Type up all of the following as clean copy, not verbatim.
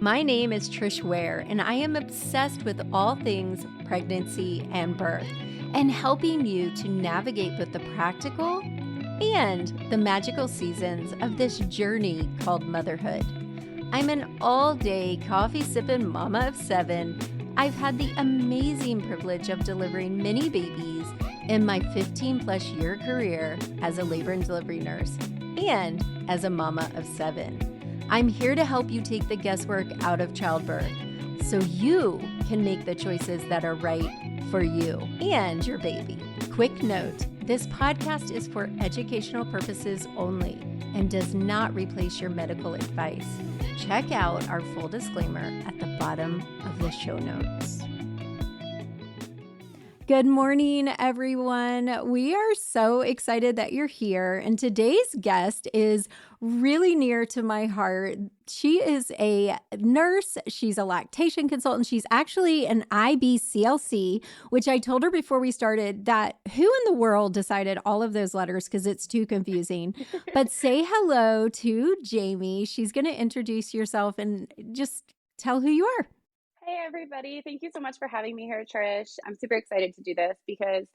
My name is Trish Ware, and I am obsessed with all things pregnancy and birth, and helping you to navigate both the practical and the magical seasons of this journey called motherhood. I'm an all-day coffee-sipping mama of 7. I've had the amazing privilege of delivering many babies in my 15-plus year career as a labor and delivery nurse and as a mama of 7. I'm here to help you take the guesswork out of childbirth so you can make the choices that are right for you and your baby. Quick note, this podcast is for educational purposes only and does not replace your medical advice. Check out our full disclaimer at the bottom of the show notes. Good morning, everyone. We are so excited that you're here. And today's guest is really near to my heart. She is a nurse. She's a lactation consultant. She's actually an IBCLC, which I told her before we started that who in the world decided all of those letters because it's too confusing. But say hello to Jaimie. She's going to introduce yourself and just tell who you are. Hey, everybody. Thank you so much for having me here, Trish. I'm super excited to do this because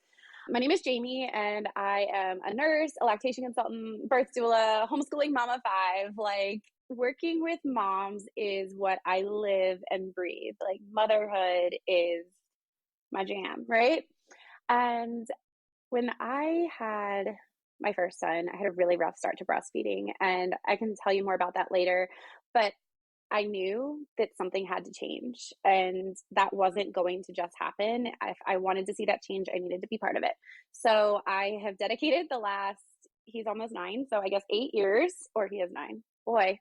my name is Jaimie and I am a nurse, a lactation consultant, birth doula, homeschooling mama 5. Like, working with moms is what I live and breathe. Like, motherhood is my jam, right? And when I had my first son, I had a really rough start to breastfeeding, and I can tell you more about that later. But I knew that something had to change, and that wasn't going to just happen. If I wanted to see that change, I needed to be part of it. So I have dedicated he's almost 9, so I guess 8 years, or he is 9. Boy,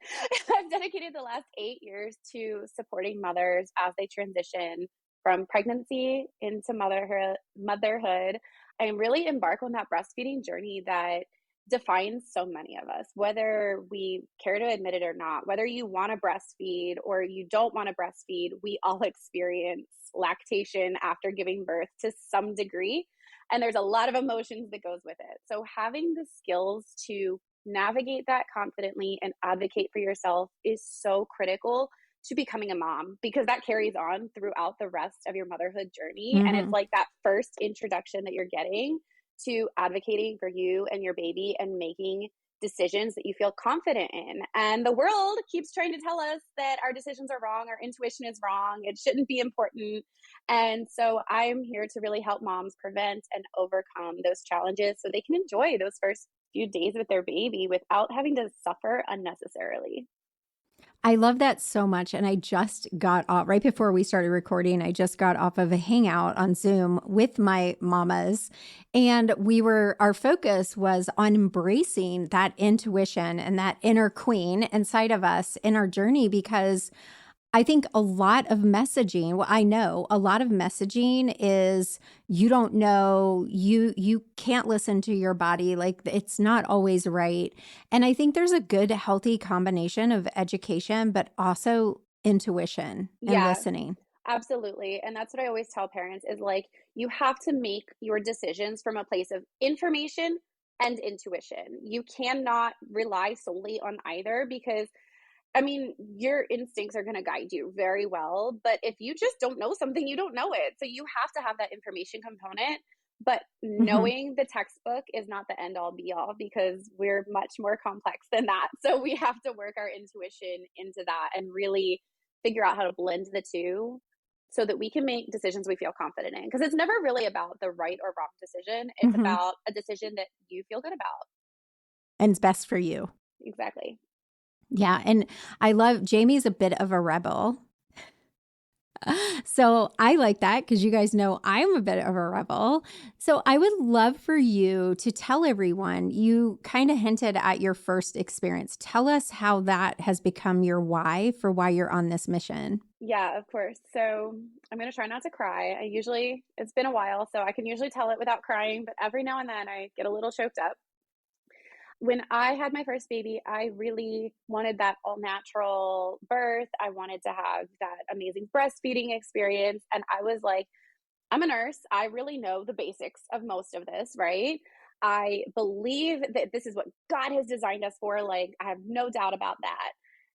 I've dedicated the last 8 years to supporting mothers as they transition from pregnancy into motherhood, and really embark on that breastfeeding journey that defines so many of us, whether we care to admit it or not, whether you want to breastfeed or you don't want to breastfeed, we all experience lactation after giving birth to some degree. And there's a lot of emotions that goes with it. So having the skills to navigate that confidently and advocate for yourself is so critical to becoming a mom, because that carries on throughout the rest of your motherhood journey. And it's like that first introduction that you're getting to advocating for you and your baby and making decisions that you feel confident in. And the world keeps trying to tell us that our decisions are wrong, our intuition is wrong, it shouldn't be important. And so I'm here to really help moms prevent and overcome those challenges so they can enjoy those first few days with their baby without having to suffer unnecessarily. I love that so much. And I just got off right before we started recording. I just got off of a hangout on Zoom with my mamas. And our focus was on embracing that intuition and that inner queen inside of us in our journey, because I think a lot of messaging, well, I know a lot of messaging is you don't know, you can't listen to your body, like it's not always right. And I think there's a good, healthy combination of education, but also intuition and listening. Absolutely. And that's what I always tell parents is like, you have to make your decisions from a place of information and intuition. You cannot rely solely on either, because your instincts are going to guide you very well, but if you just don't know something, you don't know it. So you have to have that information component, but knowing the textbook is not the end all be all, because we're much more complex than that. So we have to work our intuition into that and really figure out how to blend the two so that we can make decisions we feel confident in. Because it's never really about the right or wrong decision. It's about a decision that you feel good about. And it's best for you. Exactly. Yeah. And I love Jaimie's a bit of a rebel. So I like that because you guys know I'm a bit of a rebel. So I would love for you to tell everyone, you kind of hinted at your first experience. Tell us how that has become your why for why you're on this mission. Yeah, of course. So I'm going to try not to cry. It's been a while, so I can usually tell it without crying, but every now and then I get a little choked up. When I had my first baby, I really wanted that all natural birth. I wanted to have that amazing breastfeeding experience. And I was like, I'm a nurse. I really know the basics of most of this, right? I believe that this is what God has designed us for. Like, I have no doubt about that.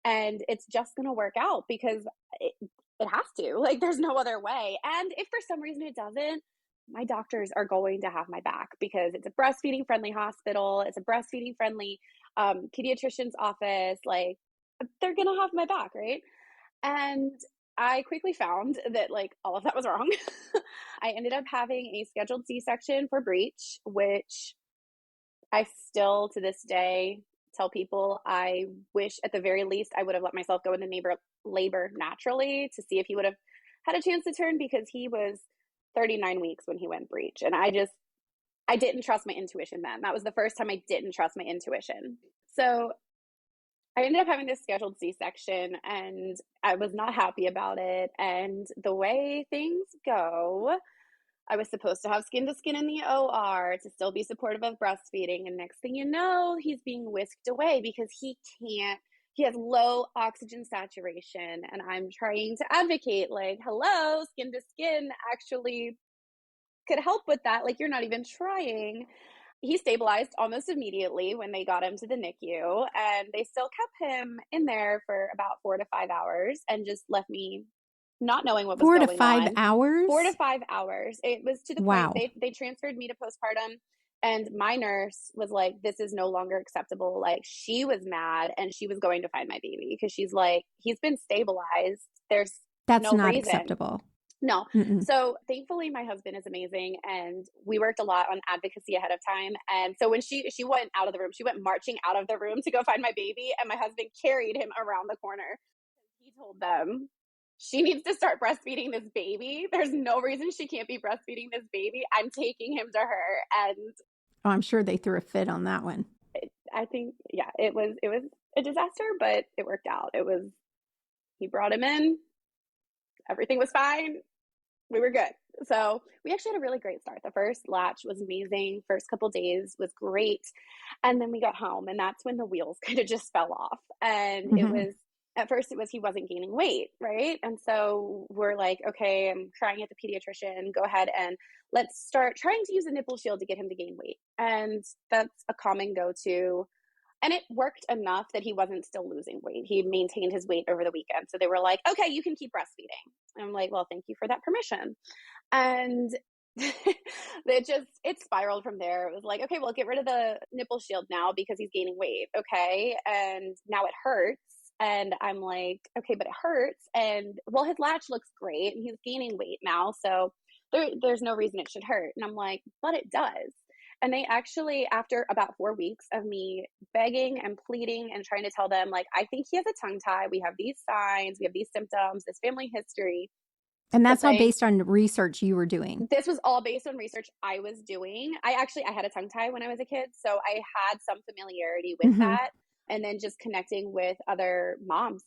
and it's just going to work out because it has to. Like, there's no other way. And if for some reason it doesn't, my doctors are going to have my back because it's a breastfeeding friendly hospital. It's a breastfeeding friendly pediatrician's office. Like, they're going to have my back, right? And I quickly found that like all of that was wrong. I ended up having a scheduled C-section for breech, which I still to this day tell people I wish at the very least I would have let myself go into labor naturally to see if he would have had a chance to turn, because he was 39 weeks when he went breech. And I didn't trust my intuition then. That was the first time I didn't trust my intuition. So I ended up having this scheduled C-section and I was not happy about it. And the way things go, I was supposed to have skin to skin in the OR to still be supportive of breastfeeding. And next thing you know, he's being whisked away because he has low oxygen saturation. And I'm trying to advocate like, hello, skin to skin actually could help with that. Like, you're not even trying. He stabilized almost immediately when they got him to the NICU, and they still kept him in there for about 4 to 5 hours and just left me not knowing what was going on. 4 to 5 hours? 4 to 5 hours. It was to the point they transferred me to postpartum, and my nurse was like, this is no longer acceptable. Like, she was mad and she was going to find my baby because she's like, he's been stabilized. That's no not reason. Acceptable. No. So thankfully my husband is amazing, and we worked a lot on advocacy ahead of time. And so when she went out of the room, she went marching out of the room to go find my baby, and my husband carried him around the corner. He told them, she needs to start breastfeeding this baby. There's no reason she can't be breastfeeding this baby. I'm taking him to her. And I'm sure they threw a fit on that one. I think, yeah, it was a disaster, but it worked out. He brought him in. Everything was fine. We were good. So we actually had a really great start. The first latch was amazing. First couple days was great. And then we got home, and that's when the wheels kind of just fell off. And at first he wasn't gaining weight, right? And so we're like, okay, I'm trying at the pediatrician, go ahead and let's start trying to use a nipple shield to get him to gain weight. And that's a common go-to. And it worked enough that he wasn't still losing weight. He maintained his weight over the weekend. So they were like, okay, you can keep breastfeeding. And I'm like, well, thank you for that permission. And it spiraled from there. It was like, okay, well, get rid of the nipple shield now because he's gaining weight. Okay. And now it hurts. And I'm like, okay, but it hurts. And well, his latch looks great and he's gaining weight now. So there's no reason it should hurt. And I'm like, but it does. And they actually, after about 4 weeks of me begging and pleading and trying to tell them, like, I think he has a tongue tie. We have these signs. We have these symptoms, this family history. And that's all based on research you were doing. This was all based on research I was doing. I had a tongue tie when I was a kid. So I had some familiarity with that. And then just connecting with other moms,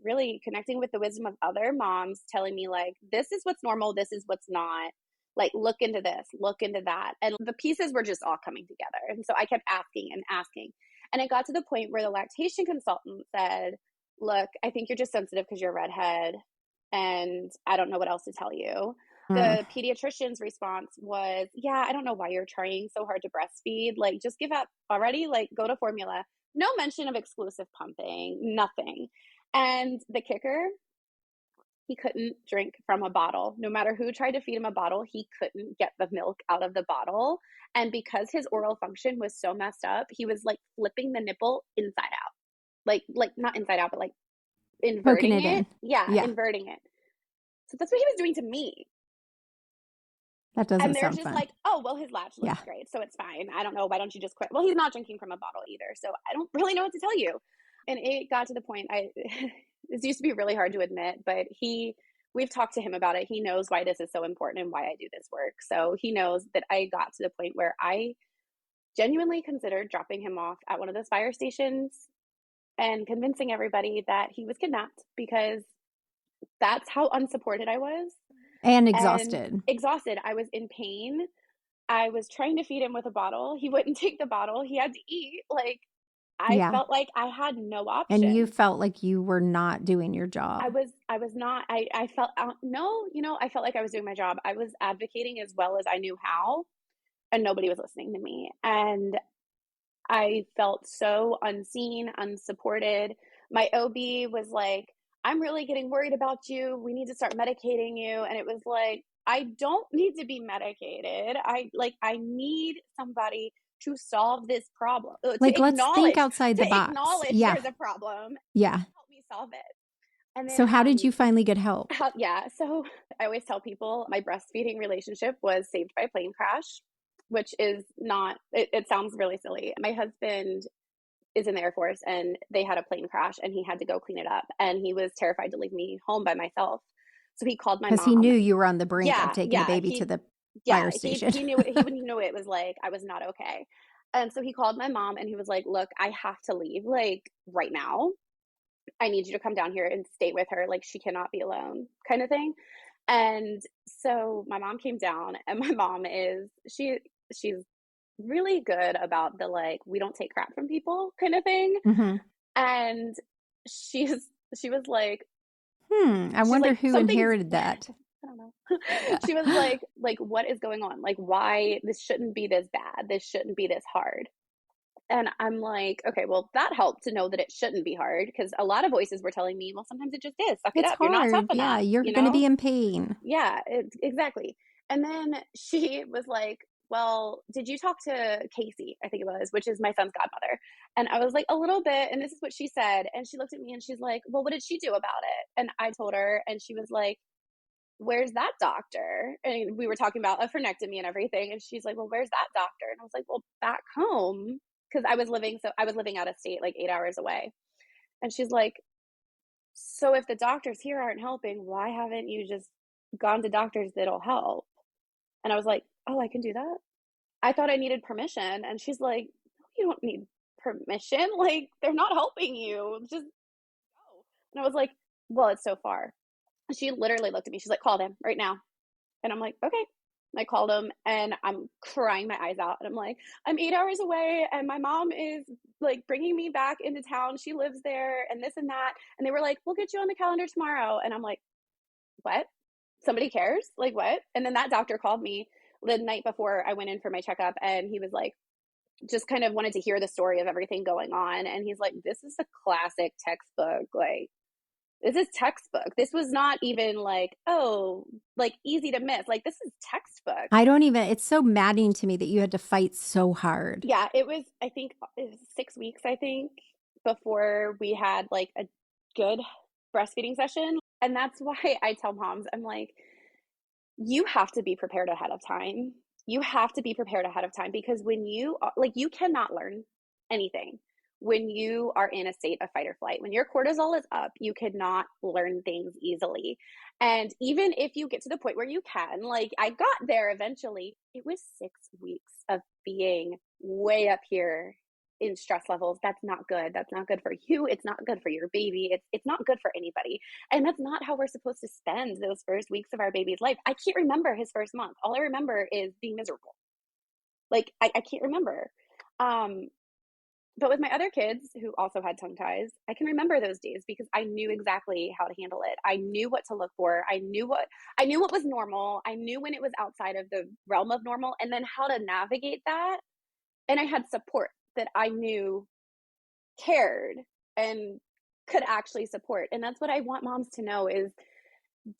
really connecting with the wisdom of other moms telling me, like, this is what's normal. This is what's not. Like, look into this, look into that. And the pieces were just all coming together. And so I kept asking and asking. And it got to the point where the lactation consultant said, look, I think you're just sensitive because you're a redhead. And I don't know what else to tell you. The pediatrician's response was, yeah, I don't know why you're trying so hard to breastfeed. Like, just give up already. Like, go to formula. No mention of exclusive pumping, nothing. And the kicker, he couldn't drink from a bottle. No matter who tried to feed him a bottle, he couldn't get the milk out of the bottle. And because his oral function was so messed up, he was like flipping the nipple inside out. Like not inside out, but like inverting it. Yeah, inverting it. So that's what he was doing to me. That doesn't sound fun. And they're just like, oh, well, his latch looks great, so it's fine. I don't know. Why don't you just quit? Well, he's not drinking from a bottle either, so I don't really know what to tell you. And it got to the point, this used to be really hard to admit, but we've talked to him about it. He knows why this is so important and why I do this work. So he knows that I got to the point where I genuinely considered dropping him off at one of those fire stations and convincing everybody that he was kidnapped, because that's how unsupported I was. And exhausted. Exhausted. I was in pain. I was trying to feed him with a bottle. He wouldn't take the bottle. He had to eat. Like, I felt like I had no option. And you felt like you were not doing your job. I was not. I felt, I felt like I was doing my job. I was advocating as well as I knew how, and nobody was listening to me. And I felt so unseen, unsupported. my OB was like, I'm really getting worried about you. We need to start medicating you. And it was like, I don't need to be medicated. I need somebody to solve this problem, Like, let's think outside the to box. acknowledge Yeah. there's a problem, Yeah. help me solve it. And then, So how did you finally get help? yeah. So I always tell people my breastfeeding relationship was saved by a plane crash, which is not, it sounds really silly. My husband is in the Air Force and they had a plane crash and he had to go clean it up. And he was terrified to leave me home by myself. So he called my Because he mom. knew you were on the brink of Yeah. taking the Yeah. baby to the Yeah. fire station. He knew it. He knew it was like, I was not okay. And so he called my mom and he was like, look, I have to leave like right now. I need you to come down here and stay with her. Like she cannot be alone kind of thing. And so my mom came down and my mom she's really good about the like, we don't take crap from people kind of thing. Mm-hmm. And she was like, I wonder who inherited that. I don't know. She was like, what is going on? Like, why this shouldn't be this bad. This shouldn't be this hard. And I'm like, okay, well, that helped to know that it shouldn't be hard because a lot of voices were telling me, well, sometimes it just is. Suck it It's up. You're not tough hard. Yeah, enough. you're going to be in pain. Yeah, exactly. And then she was like, well, did you talk to Casey, I think it was, which is my son's godmother? And I was like, a little bit. And this is what she said. And she looked at me and she's like, well, what did she do about it? And I told her, and she was like, where's that doctor? And we were talking about a frenectomy and everything. And she's like, well, where's that doctor? And I was like, well, back home. Because I was living out of state, like 8 hours away. And she's like, so if the doctors here aren't helping, why haven't you just gone to doctors that'll help? And I was like, oh, I can do that. I thought I needed permission. And she's like, you don't need permission. Like, they're not helping you. Just go. And I was like, well, it's so far. She literally looked at me. She's like, call them right now. And I'm like, okay. And I called him and I'm crying my eyes out. And I'm like, I'm 8 hours away and my mom is like bringing me back into town. She lives there and this and that. And they were like, we'll get you on the calendar tomorrow. And I'm like, what? Somebody cares? Like what? And then that doctor called me the night before I went in for my checkup and he was like, just kind of wanted to hear the story of everything going on. And he's like, this is a classic textbook. Like, this is textbook. This was not even like, oh, like easy to miss. Like this is textbook. It's so maddening to me that you had to fight so hard. Yeah, it was 6 weeks, I think, before we had like a good breastfeeding session. And that's why I tell moms, I'm like, you have to be prepared ahead of time. You have to be prepared ahead of time because when you cannot learn anything when you are in a state of fight or flight. When your cortisol is up, you cannot learn things easily. And even if you get to the point where you can, like I got there eventually, it was 6 weeks of being way up here in stress levels. That's not good. That's not good for you. It's not good for your baby. It's not good for anybody. And that's not how we're supposed to spend those first weeks of our baby's life. I can't remember his first month. All I remember is being miserable. Like I can't remember. But with my other kids who also had tongue ties, I can remember those days because I knew exactly how to handle it. I knew what to look for. I knew what was normal. I knew when it was outside of the realm of normal and then how to navigate that. And I had support that I knew cared and could actually support. And that's what I want moms to know is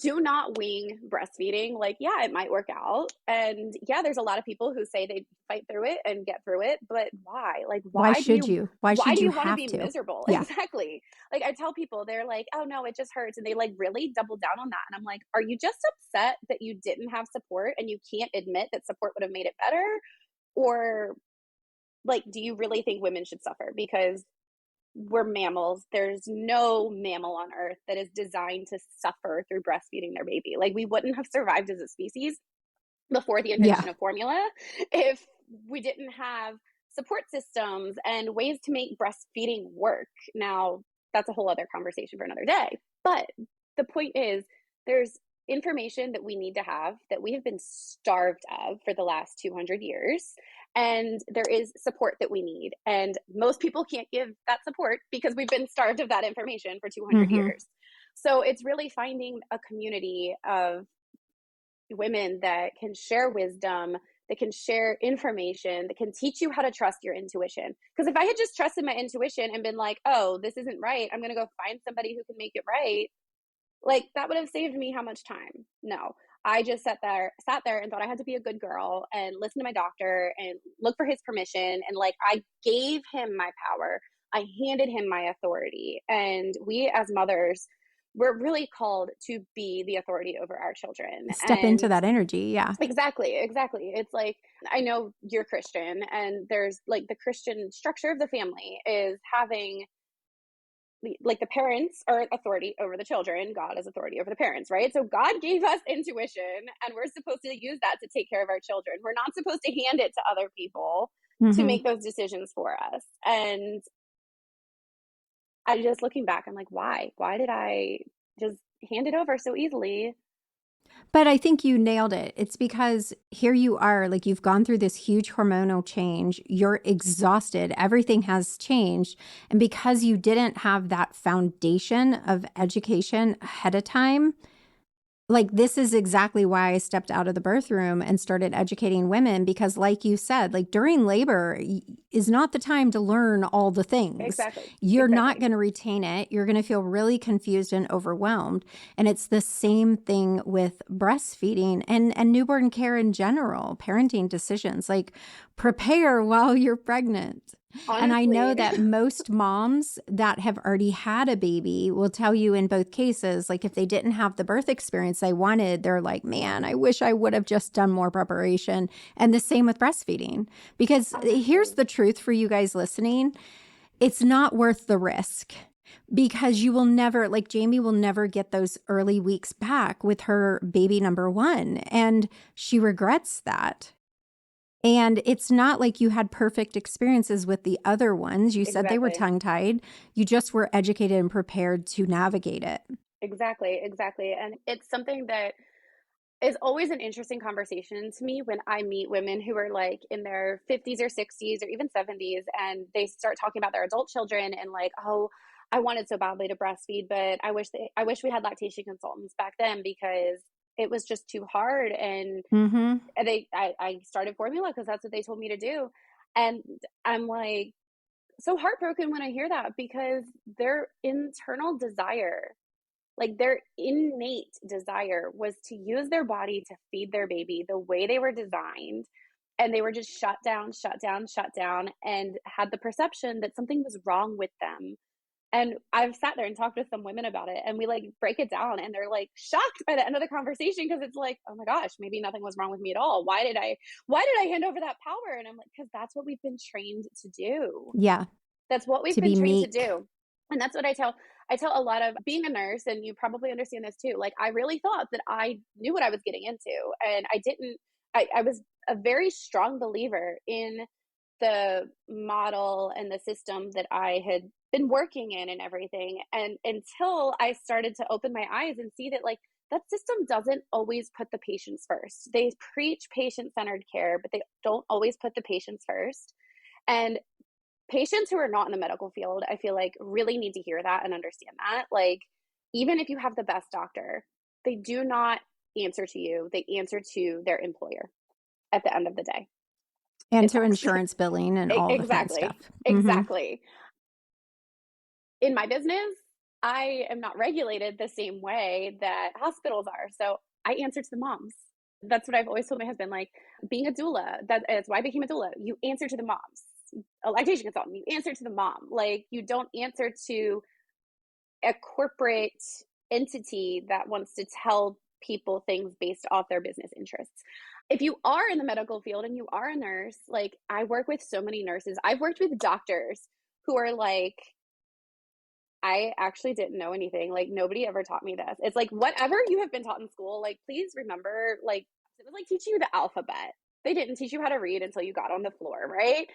do not wing breastfeeding. Like, yeah, it might work out. And yeah, there's a lot of people who say they fight through it and get through it, but why? Like, why should you? Why do you want to be miserable? Yeah. Exactly. Like I tell people, they're like, oh no, it just hurts. And they like really double down on that. And I'm like, are you just upset that you didn't have support and you can't admit that support would have made it better? Or like, do you really think women should suffer? Because we're mammals. There's no mammal on earth that is designed to suffer through breastfeeding their baby. Like we wouldn't have survived as a species before the invention of formula if we didn't have support systems and ways to make breastfeeding work. Now, that's a whole other conversation for another day. But the point is, there's information that we need to have that we have been starved of for the last 200 years. And there is support that we need. And most people can't give that support because we've been starved of that information for 200 years. So it's really finding a community of women that can share wisdom, that can share information, that can teach you how to trust your intuition. Because if I had just trusted my intuition and been like, oh, this isn't right, I'm going to go find somebody who can make it right, like that would have saved me how much time? No. I just sat there and thought I had to be a good girl and listen to my doctor and look for his permission. And like, I gave him my power. I handed him my authority. And we as mothers, we're really called to be the authority over our children. Step into that energy. Yeah. Exactly. It's like, I know you're Christian, and there's like the Christian structure of the family is having like the parents are authority over the children, God is authority over the parents, right? So God gave us intuition, and we're supposed to use that to take care of our children. We're not supposed to hand it to other people to make those decisions for us. And I just, looking back, I'm like, why did I just hand it over so easily? But I think you nailed it. It's because here you are, like you've gone through this huge hormonal change. You're exhausted. Everything has changed. And because you didn't have that foundation of education ahead of time, like this is exactly why I stepped out of the birth room and started educating women, because like you said, like during labor is not the time to learn all the things. Exactly. You're not going to retain it. You're going to feel really confused and overwhelmed. And it's the same thing with breastfeeding and newborn care in general, parenting decisions, like prepare while you're pregnant. Honestly. And I know that most moms that have already had a baby will tell you in both cases, like if they didn't have the birth experience they wanted, they're like, man, I wish I would have just done more preparation. And the same with breastfeeding, because here's the truth for you guys listening. It's not worth the risk, because you will never, like Jaimie will never get those early weeks back with her baby number one. And she regrets that. And it's not like you had perfect experiences with the other ones. You said they were tongue-tied. You just were educated and prepared to navigate it. Exactly. And it's something that is always an interesting conversation to me when I meet women who are like in their 50s or 60s or even 70s, and they start talking about their adult children and like, oh, I wanted so badly to breastfeed, but I wish we had lactation consultants back then because it was just too hard. And I started formula because that's what they told me to do. And I'm like so heartbroken when I hear that, because their internal desire, like their innate desire, was to use their body to feed their baby the way they were designed. And they were just shut down, and had the perception that something was wrong with them. And I've sat there and talked with some women about it, and we like break it down, and they're like shocked by the end of the conversation, because it's like, oh my gosh, maybe nothing was wrong with me at all. Why did I hand over that power? And I'm like, because that's what we've been trained to do. Yeah. That's what we've been trained to do. And that's what I tell a lot of, being a nurse, and you probably understand this too. Like, I really thought that I knew what I was getting into, and I didn't. I was a very strong believer in the model and the system that I had been working in and everything. And until I started to open my eyes and see that like that system doesn't always put the patients first. They preach patient-centered care, but they don't always put the patients first. And patients who are not in the medical field, I feel like, really need to hear that and understand that. Like, even if you have the best doctor, they do not answer to you. They answer to their employer at the end of the day. And to insurance billing and all the fun stuff. Exactly. In my business, I am not regulated the same way that hospitals are. So I answer to the moms. That's what I've always told my husband, like being a doula, that's why I became a doula. You answer to the moms. A lactation consultant, you answer to the mom. Like, you don't answer to a corporate entity that wants to tell people things based off their business interests. If you are in the medical field and you are a nurse, like I work with so many nurses. I've worked with doctors who are like, I actually didn't know anything. Like, nobody ever taught me this. It's like, whatever you have been taught in school, like, please remember, like, it was like teaching you the alphabet. They didn't teach you how to read until you got on the floor, right?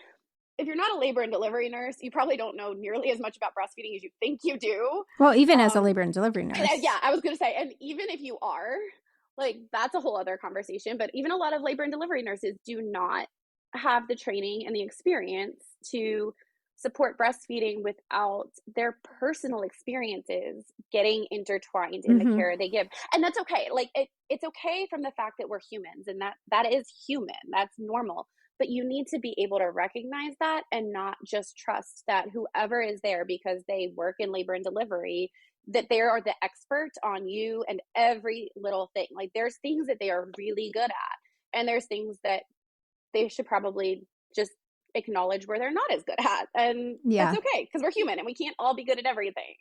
If you're not a labor and delivery nurse, you probably don't know nearly as much about breastfeeding as you think you do. Well, even as a labor and delivery nurse. Yeah, I was going to say, and even if you are, like, that's a whole other conversation. But even a lot of labor and delivery nurses do not have the training and the experience to support breastfeeding without their personal experiences getting intertwined in the Hmm. care they give. And that's okay. Like it's okay from the fact that we're humans, and that is human. That's normal. But you need to be able to recognize that and not just trust that whoever is there because they work in labor and delivery, that they are the expert on you and every little thing. Like there's things that they are really good at, and there's things that they should probably just acknowledge where they're not as good at. And that's Yeah. okay because we're human and we can't all be good at everything.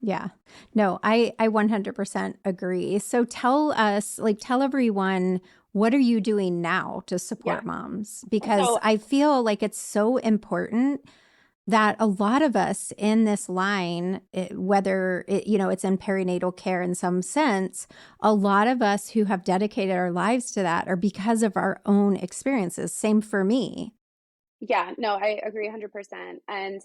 Yeah. No, I 100% agree. So tell us, like, tell everyone, what are you doing now to Yeah. support moms? Because So I feel like it's so important that a lot of us in this line, whether it's in perinatal care in some sense, a lot of us who have dedicated our lives to that are because of our own experiences. Same for me. yeah, no, I agree 100%. And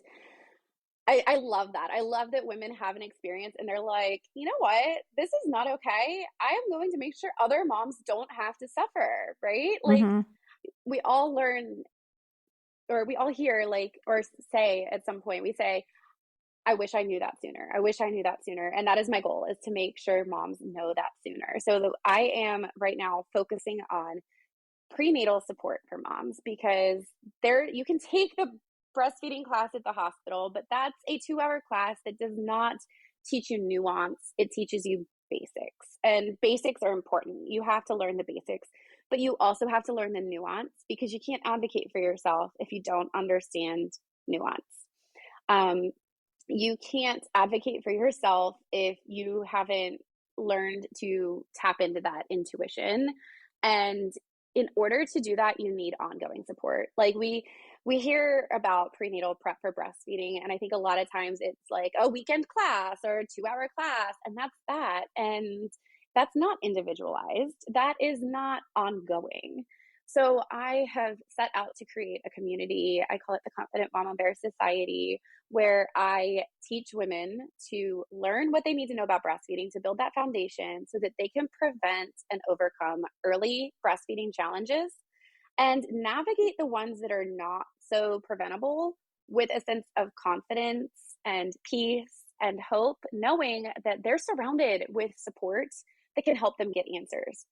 I love that. I love that women have an experience and they're like, you know what? This is not okay. I am going to make sure other moms don't have to suffer, right? Like Hmm. we all learn, or we all hear, like, or say at some point, we say, I wish I knew that sooner. I wish I knew that sooner. And that is my goal, is to make sure moms know that sooner. So I am right now focusing on prenatal support for moms, because there you can take the breastfeeding class at the hospital, but that's a 2-hour class that does not teach you nuance. It teaches you basics, and basics are important. You have to learn the basics, but you also have to learn the nuance, because you can't advocate for yourself if you don't understand nuance. Um, you can't advocate for yourself if you haven't learned to tap into that intuition. And in order to do that, you need ongoing support. Like we hear about prenatal prep for breastfeeding, and I think a lot of times it's like a weekend class or a 2-hour class, and that's that. And that's not individualized. That is not ongoing. So I have set out to create a community. I call it the Confident MamaBear Society, where I teach women to learn what they need to know about breastfeeding to build that foundation so that they can prevent and overcome early breastfeeding challenges and navigate the ones that are not so preventable with a sense of confidence and peace and hope, knowing that they're surrounded with support that can help them get answers.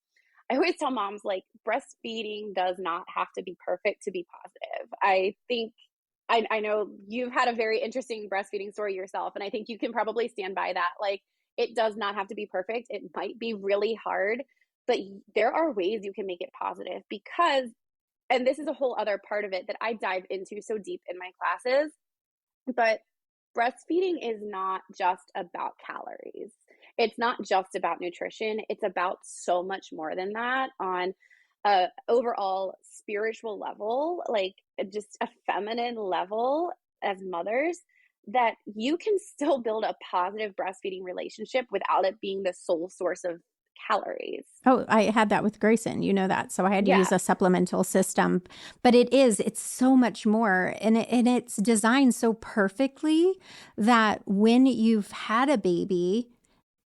I always tell moms, like, breastfeeding does not have to be perfect to be positive. I think I know you've had a very interesting breastfeeding story yourself, and I think you can probably stand by that. Like, it does not have to be perfect. It might be really hard, but there are ways you can make it positive, because, and this is a whole other part of it that I dive into so deep in my classes, but breastfeeding is not just about calories. It's not just about nutrition. It's about so much more than that on a overall spiritual level, like just a feminine level as mothers, that you can still build a positive breastfeeding relationship without it being the sole source of calories. Oh, I had that with Grayson, you know that. So I had to Yeah. use a supplemental system, but it's so much more. And it's designed so perfectly that when you've had a baby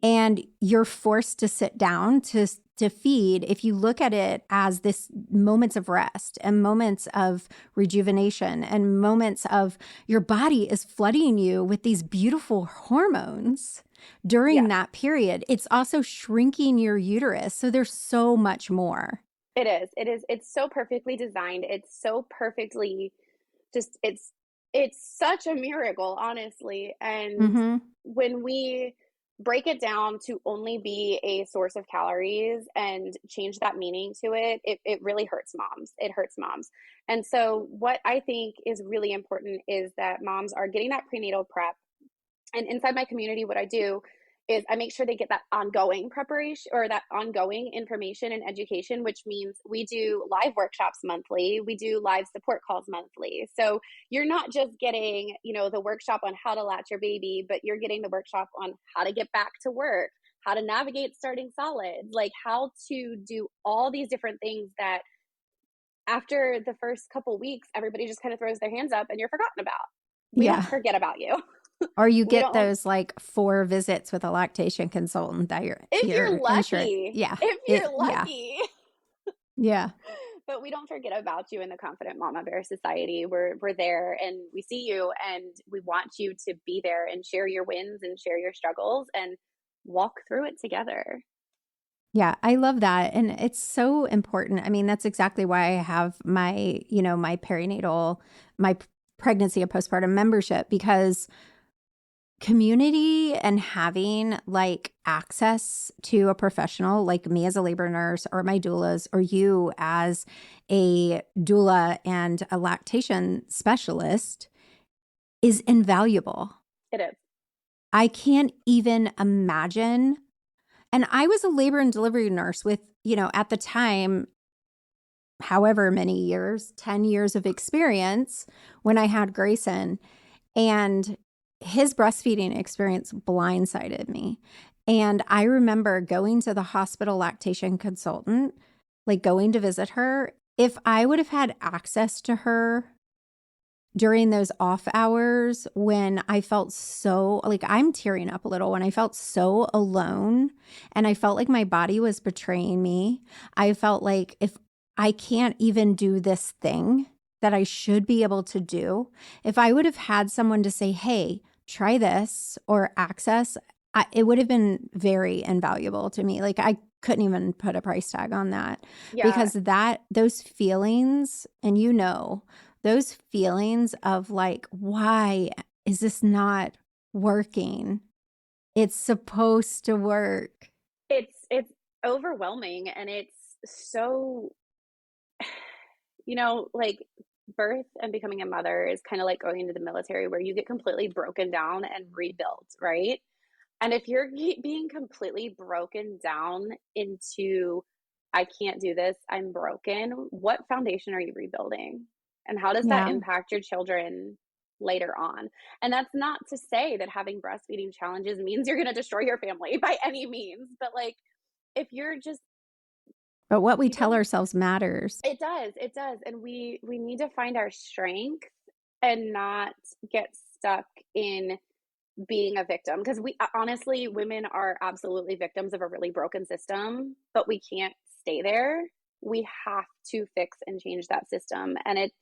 and you're forced to sit down to feed, if you look at it as this moments of rest and moments of rejuvenation and moments of your body is flooding you with these beautiful hormones during Yes. that period, it's also shrinking your uterus. So there's so much more. It is. It is. It's so perfectly designed. It's so perfectly just it's such a miracle, honestly. And Mm-hmm. when we break it down to only be a source of calories and change that meaning to it really hurts moms. It hurts moms. And so what I think is really important is that moms are getting that prenatal prep. And inside my community, what I do is I make sure they get that ongoing preparation, or that ongoing information and education, which means we do live workshops monthly. We do live support calls monthly. So you're not just getting, the workshop on how to latch your baby, but you're getting the workshop on how to get back to work, how to navigate starting solids, like how to do all these different things that after the first couple weeks, everybody just kind of throws their hands up and you're forgotten about. We don't Yeah. forget about you. Or you We get don't those like 4 visits with a lactation consultant that if you're you're insured. lucky. Yeah. If you're Yeah. lucky. Yeah. But we don't forget about you in the Confident Mama Bear Society. We're there and we see you and we want you to be there and share your wins and share your struggles and walk through it together. Yeah, I love that. And it's so important. I mean, that's exactly why I have my, my perinatal, my pregnancy and postpartum membership, because community and having like access to a professional like me as a labor nurse, or my doulas, or you as a doula and a lactation specialist is invaluable. It is. I can't even imagine. And I was a labor and delivery nurse with, at the time, however many years, 10 years of experience when I had Grayson. And his breastfeeding experience blindsided me. And I remember going to the hospital lactation consultant, like going to visit her. If I would have had access to her during those off hours when I felt so, like, I'm tearing up a little, when I felt so alone and I felt like my body was betraying me. I felt like if I can't even do this thing that I should be able to do, if I would have had someone to say, hey, try this, or access, it would have been very invaluable to me. Like, I couldn't even put a price tag on that. Yeah. Because those feelings, and those feelings of like, why is this not working? It's supposed to work. It's overwhelming, and it's so, like, birth and becoming a mother is kind of like going into the military, where you get completely broken down and rebuilt, right? And if you're being completely broken down into, I can't do this, I'm broken, what foundation are you rebuilding? And how does that Yeah. impact your children later on? And that's not to say that having breastfeeding challenges means you're going to destroy your family by any means. But like, if you're just, But what we tell ourselves matters. it does. It does. And we need to find our strength and not get stuck in being a victim, because we honestly, women are absolutely victims of a really broken system, but we can't stay there. We have to fix and change that system, and it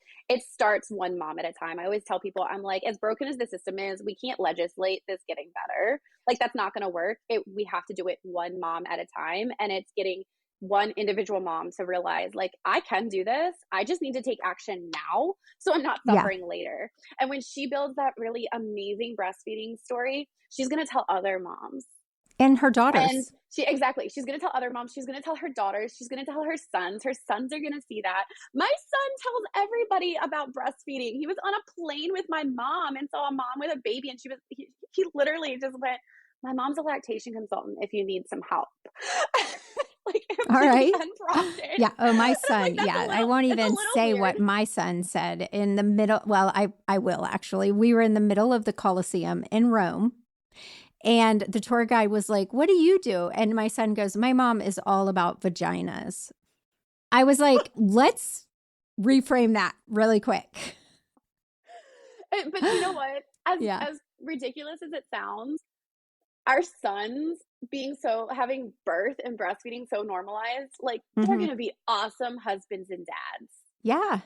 starts one mom at a time. I always tell people, I'm like, as broken as the system is, we can't legislate this getting better. Like, that's not going to work. We have to do it one mom at a time, and it's getting one individual mom to realize, like, I can do this. I just need to take action now so I'm not suffering later. And when she builds that really amazing breastfeeding story, she's going to tell other moms. And her daughters. And she's going to tell other moms. She's going to tell her daughters. She's going to tell her sons. Her sons are going to see that. My son tells everybody about breastfeeding. He was on a plane with my mom and saw a mom with a baby, and he literally just went, my mom's a lactation consultant if you need some help. Like, all right. Unprompted. Yeah. Oh, my son. Like, yeah. I won't even say weird. What my son said in the middle. Well, I will actually. We were in the middle of the Colosseum in Rome. And the tour guide was like, what do you do? And my son goes, my mom is all about vaginas. I was like, let's reframe that really quick. But you know what? As ridiculous as it sounds, our sons having birth and breastfeeding so normalized, like, they're going to be awesome husbands and dads. Yeah.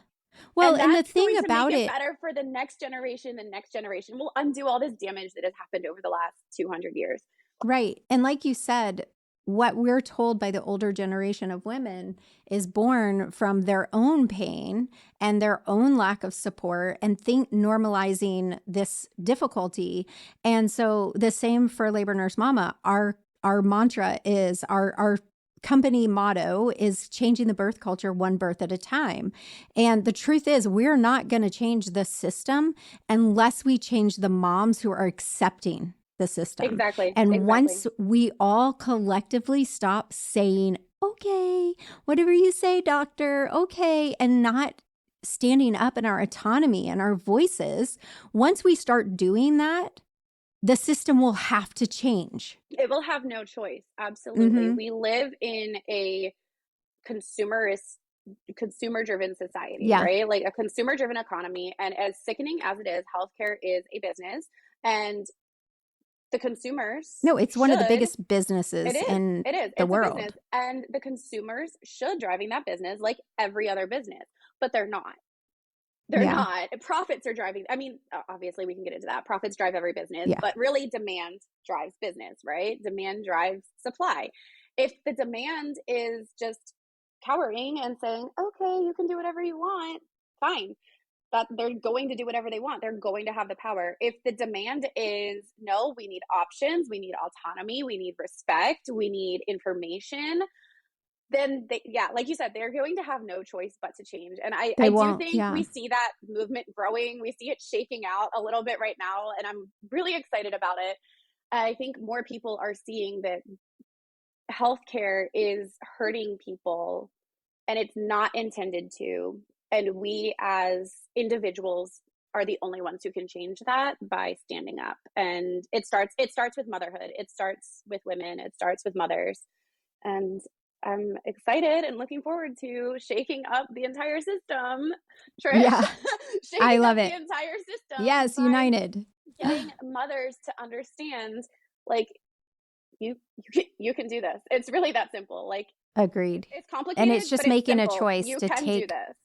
Well, and the thing about it, better for the next generation. The next generation will undo all this damage that has happened over the last 200 years. Right. And like you said, what we're told by the older generation of women is born from their own pain and their own lack of support, and normalizing this difficulty. And so the same for Labor Nurse Mama. Our mantra is, our company motto is changing the birth culture one birth at a time. And the truth is, we're not going to change the system unless we change the moms who are accepting the system. Exactly. And once we all collectively stop saying, okay, whatever you say, doctor, okay, and not standing up in our autonomy and our voices, once we start doing that, the system will have to change. It will have no choice. Absolutely. We live in a consumer-driven society, right? Like, a consumer-driven economy. And as sickening as it is, healthcare is a business. And the consumers No, it's one of the should. biggest businesses It is. in It is. the It's world. a business. And the consumers should driving that business like every other business, but they're not. They're Yeah. not. Profits are driving. I mean, obviously we can get into that. Profits drive every business, Yeah. but really demand drives business, right? Demand drives supply. If the demand is just cowering and saying, okay, you can do whatever you want, fine. That they're going to do whatever they want. They're going to have the power. If the demand is, no, we need options, we need autonomy, we need respect, we need information, then like you said, they're going to have no choice but to change. And I do think we see that movement growing. We see it shaking out a little bit right now, and I'm really excited about it. I think more people are seeing that healthcare is hurting people and it's not intended to. And we as individuals are the only ones who can change that by standing up. And it starts with motherhood. It starts with women. It starts with mothers. And I'm excited and looking forward to shaking up the entire system, Trish. Yeah, I love it. The entire system. Yes, united. Getting mothers to understand, like, you can do this. It's really that simple. Like, agreed. It's complicated, and it's just making a choice you to can take. Do this.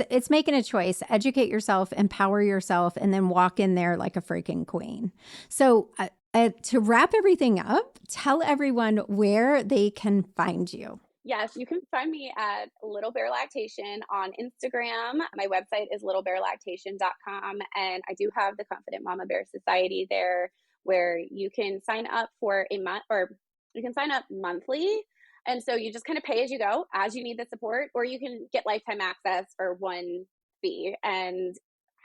It's making a choice. Educate yourself, empower yourself, and then walk in there like a freaking queen. So to wrap everything up, tell everyone where they can find you. Yes, you can find me at Little Bear Lactation on Instagram. My website is littlebearlactation.com, and I do have the Confident Mama Bear Society there, where you can sign up for a month, or you can sign up monthly. And so you just kind of pay as you go, as you need the support, or you can get lifetime access for one fee and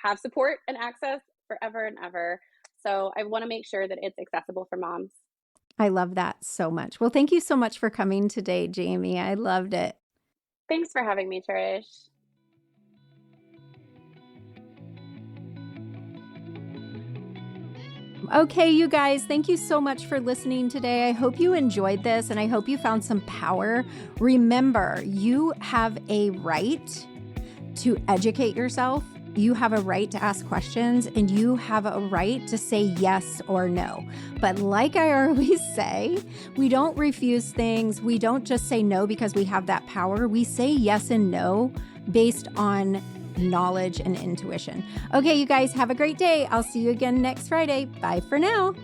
have support and access forever and ever. So I want to make sure that it's accessible for moms. I love that so much. Well, thank you so much for coming today, Jaimie. I loved it. Thanks for having me, Trish. Okay, you guys, thank you so much for listening today. I hope you enjoyed this and I hope you found some power. Remember, you have a right to educate yourself. You have a right to ask questions, and you have a right to say yes or no. But like I always say, we don't refuse things. We don't just say no because we have that power. We say yes and no based on knowledge and intuition. Okay, you guys, have a great day. I'll see you again next Friday. Bye for now.